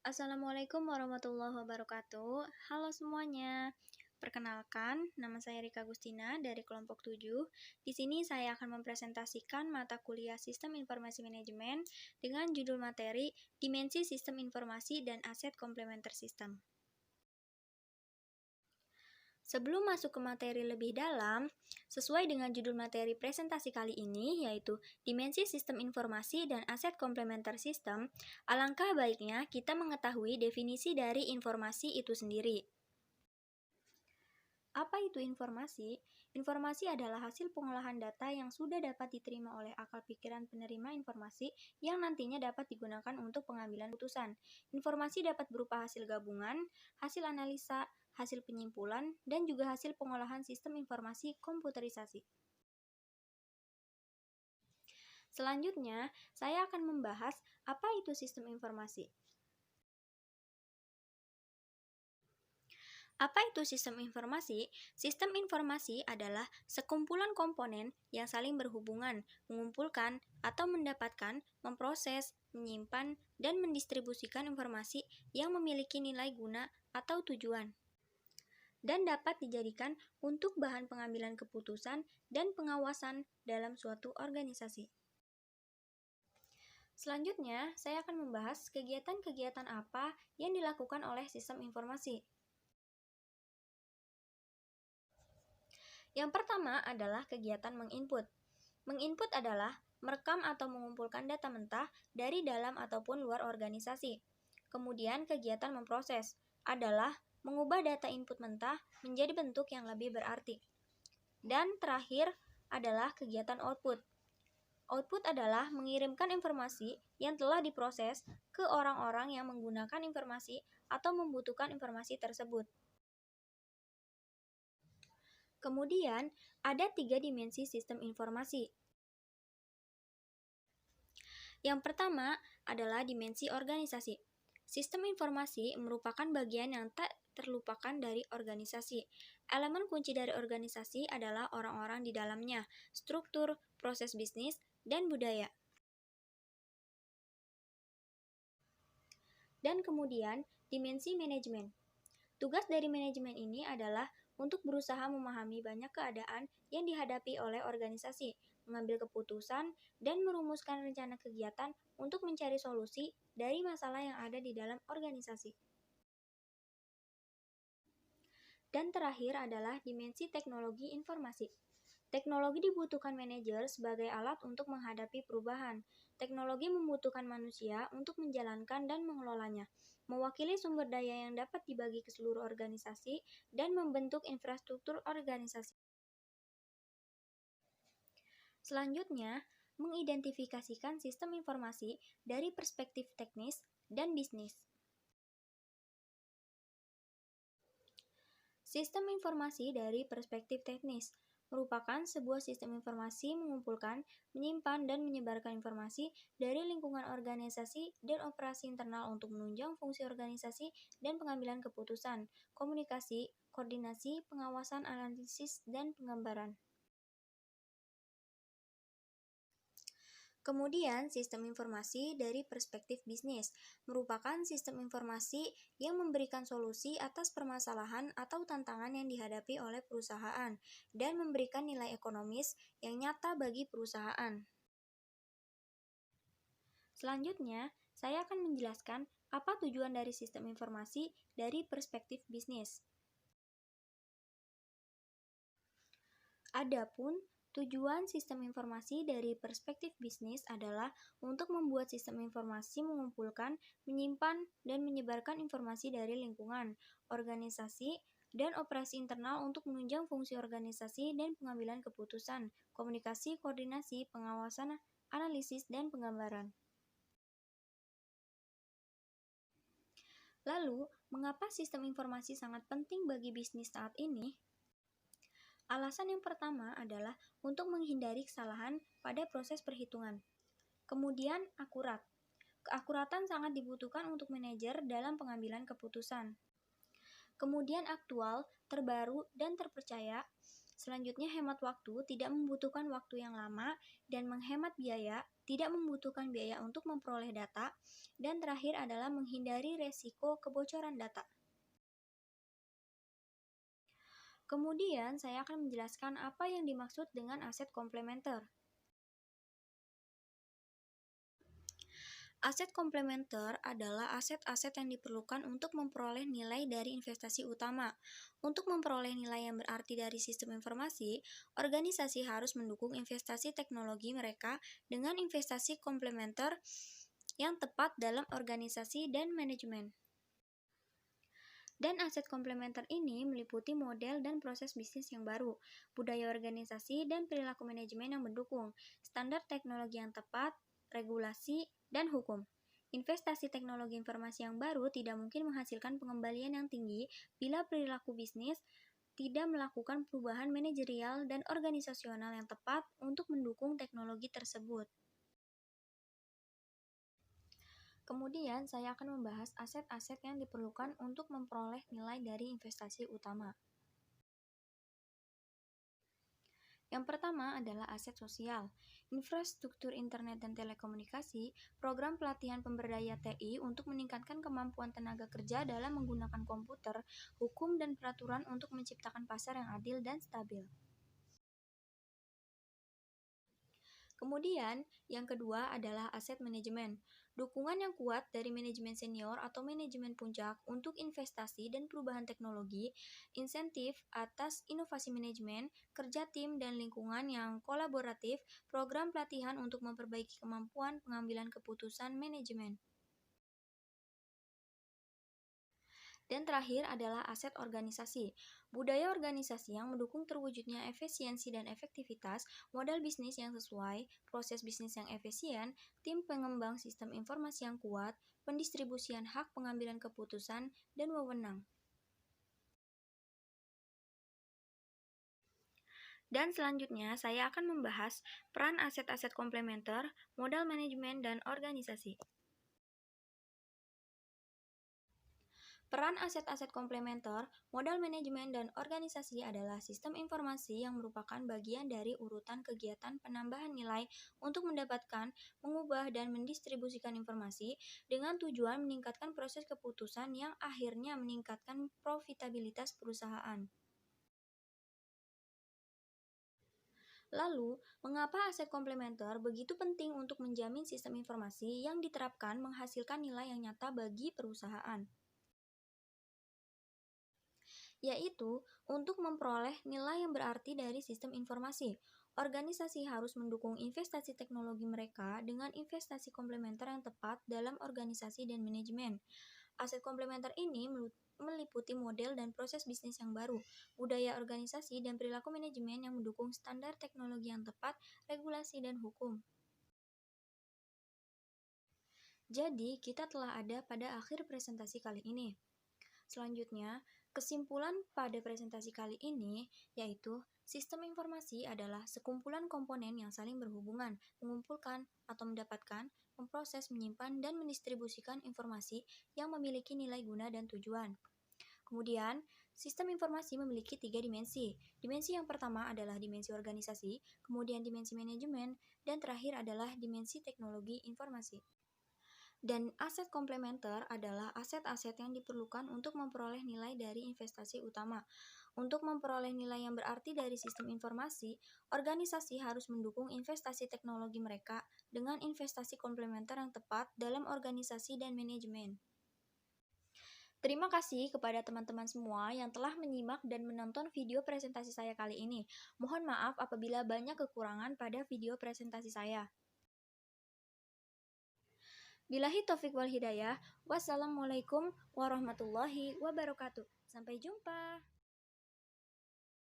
Assalamualaikum warahmatullahi wabarakatuh. Halo semuanya. Perkenalkan, nama saya Rika Gustina dari kelompok 7. Di sini saya akan mempresentasikan mata kuliah Sistem Informasi Manajemen dengan judul materi Dimensi Sistem Informasi dan Aset Komplementer Sistem. Sebelum masuk ke materi lebih dalam, sesuai dengan judul materi presentasi kali ini, yaitu Dimensi Sistem Informasi dan Aset Komplementer Sistem, alangkah baiknya kita mengetahui definisi dari informasi itu sendiri. Apa itu informasi? Informasi adalah hasil pengolahan data yang sudah dapat diterima oleh akal pikiran penerima informasi yang nantinya dapat digunakan untuk pengambilan putusan. Informasi dapat berupa hasil gabungan, hasil analisa, hasil penyimpulan, dan juga hasil pengolahan sistem informasi komputerisasi. Selanjutnya, saya akan membahas apa itu sistem informasi. Apa itu sistem informasi? Sistem informasi adalah sekumpulan komponen yang saling berhubungan, mengumpulkan atau mendapatkan, memproses, menyimpan, dan mendistribusikan informasi yang memiliki nilai guna atau tujuan, dan dapat dijadikan untuk bahan pengambilan keputusan dan pengawasan dalam suatu organisasi. Selanjutnya, saya akan membahas kegiatan-kegiatan apa yang dilakukan oleh sistem informasi. Yang pertama adalah kegiatan menginput. Menginput adalah merekam atau mengumpulkan data mentah dari dalam ataupun luar organisasi. Kemudian kegiatan memproses adalah mengubah data input mentah menjadi bentuk yang lebih berarti. Dan terakhir adalah kegiatan output. Output adalah mengirimkan informasi yang telah diproses ke orang-orang yang menggunakan informasi atau membutuhkan informasi tersebut. Kemudian, ada 3 dimensi sistem informasi. Yang pertama adalah dimensi organisasi. Sistem informasi merupakan bagian yang tak terlupakan dari organisasi. Elemen kunci dari organisasi adalah orang-orang di dalamnya, struktur, proses bisnis, dan budaya. Dan kemudian, dimensi manajemen. Tugas dari manajemen ini adalah untuk berusaha memahami banyak keadaan yang dihadapi oleh organisasi, mengambil keputusan, dan merumuskan rencana kegiatan untuk mencari solusi dari masalah yang ada di dalam organisasi. Dan terakhir adalah dimensi teknologi informasi. Teknologi dibutuhkan manajer sebagai alat untuk menghadapi perubahan. Teknologi membutuhkan manusia untuk menjalankan dan mengelolanya, mewakili sumber daya yang dapat dibagi ke seluruh organisasi, dan membentuk infrastruktur organisasi. Selanjutnya, mengidentifikasikan sistem informasi dari perspektif teknis dan bisnis. Sistem informasi dari perspektif teknis merupakan sebuah sistem informasi mengumpulkan, menyimpan, dan menyebarkan informasi dari lingkungan organisasi dan operasi internal untuk menunjang fungsi organisasi dan pengambilan keputusan, komunikasi, koordinasi, pengawasan, analisis, dan penggambaran. Kemudian, sistem informasi dari perspektif bisnis merupakan sistem informasi yang memberikan solusi atas permasalahan atau tantangan yang dihadapi oleh perusahaan dan memberikan nilai ekonomis yang nyata bagi perusahaan. Selanjutnya, saya akan menjelaskan apa tujuan dari sistem informasi dari perspektif bisnis. Adapun tujuan sistem informasi dari perspektif bisnis adalah untuk membuat sistem informasi mengumpulkan, menyimpan, dan menyebarkan informasi dari lingkungan, organisasi, dan operasi internal untuk menunjang fungsi organisasi dan pengambilan keputusan, komunikasi, koordinasi, pengawasan, analisis, dan penggambaran. Lalu, mengapa sistem informasi sangat penting bagi bisnis saat ini? Alasan yang pertama adalah untuk menghindari kesalahan pada proses perhitungan. Kemudian, akurat. Keakuratan sangat dibutuhkan untuk manajer dalam pengambilan keputusan. Kemudian aktual, terbaru, dan terpercaya. Selanjutnya, hemat waktu tidak membutuhkan waktu yang lama dan menghemat biaya, tidak membutuhkan biaya untuk memperoleh data. Dan terakhir adalah menghindari resiko kebocoran data. Kemudian, saya akan menjelaskan apa yang dimaksud dengan aset komplementer. Aset komplementer adalah aset-aset yang diperlukan untuk memperoleh nilai dari investasi utama. Untuk memperoleh nilai yang berarti dari sistem informasi, organisasi harus mendukung investasi teknologi mereka dengan investasi komplementer yang tepat dalam organisasi dan manajemen. Dan aset komplementer ini meliputi model dan proses bisnis yang baru, budaya organisasi dan perilaku manajemen yang mendukung, standar teknologi yang tepat, regulasi, dan hukum. Investasi teknologi informasi yang baru tidak mungkin menghasilkan pengembalian yang tinggi bila perilaku bisnis tidak melakukan perubahan manajerial dan organisasional yang tepat untuk mendukung teknologi tersebut. Kemudian, saya akan membahas aset-aset yang diperlukan untuk memperoleh nilai dari investasi utama. Yang pertama adalah aset sosial, infrastruktur internet dan telekomunikasi, program pelatihan pemberdaya TI untuk meningkatkan kemampuan tenaga kerja dalam menggunakan komputer, hukum dan peraturan untuk menciptakan pasar yang adil dan stabil. Kemudian, yang kedua adalah aset manajemen. Dukungan yang kuat dari manajemen senior atau manajemen puncak untuk investasi dan perubahan teknologi, insentif atas inovasi manajemen, kerja tim dan lingkungan yang kolaboratif, program pelatihan untuk memperbaiki kemampuan pengambilan keputusan manajemen. Dan terakhir adalah aset organisasi. Budaya organisasi yang mendukung terwujudnya efisiensi dan efektivitas, modal bisnis yang sesuai, proses bisnis yang efisien, tim pengembang sistem informasi yang kuat, pendistribusian hak pengambilan keputusan, dan wewenang. Dan selanjutnya, saya akan membahas peran aset-aset komplementer, modal manajemen, dan organisasi. Peran aset-aset komplementer, modal manajemen, dan organisasi adalah sistem informasi yang merupakan bagian dari urutan kegiatan penambahan nilai untuk mendapatkan, mengubah, dan mendistribusikan informasi dengan tujuan meningkatkan proses keputusan yang akhirnya meningkatkan profitabilitas perusahaan. Lalu, mengapa aset komplementer begitu penting untuk menjamin sistem informasi yang diterapkan menghasilkan nilai yang nyata bagi perusahaan? Yaitu untuk memperoleh nilai yang berarti dari sistem informasi. Organisasi harus mendukung investasi teknologi mereka dengan investasi komplementer yang tepat dalam organisasi dan manajemen. Aset komplementer ini meliputi model dan proses bisnis yang baru, budaya organisasi dan perilaku manajemen yang mendukung standar teknologi yang tepat, regulasi dan hukum. Jadi, kita telah ada pada akhir presentasi kali ini. Selanjutnya, kesimpulan pada presentasi kali ini yaitu sistem informasi adalah sekumpulan komponen yang saling berhubungan, mengumpulkan atau mendapatkan, memproses, menyimpan, dan mendistribusikan informasi yang memiliki nilai guna dan tujuan. Kemudian, sistem informasi memiliki 3 dimensi. Dimensi yang pertama adalah dimensi organisasi, kemudian dimensi manajemen, dan terakhir adalah dimensi teknologi informasi. Dan aset komplementer adalah aset-aset yang diperlukan untuk memperoleh nilai dari investasi utama. Untuk memperoleh nilai yang berarti dari sistem informasi, organisasi harus mendukung investasi teknologi mereka dengan investasi komplementer yang tepat dalam organisasi dan manajemen. Terima kasih kepada teman-teman semua yang telah menyimak dan menonton video presentasi saya kali ini. Mohon maaf apabila banyak kekurangan pada video presentasi saya. Billahi taufik wal hidayah. Wassalamualaikum warahmatullahi wabarakatuh. Sampai jumpa.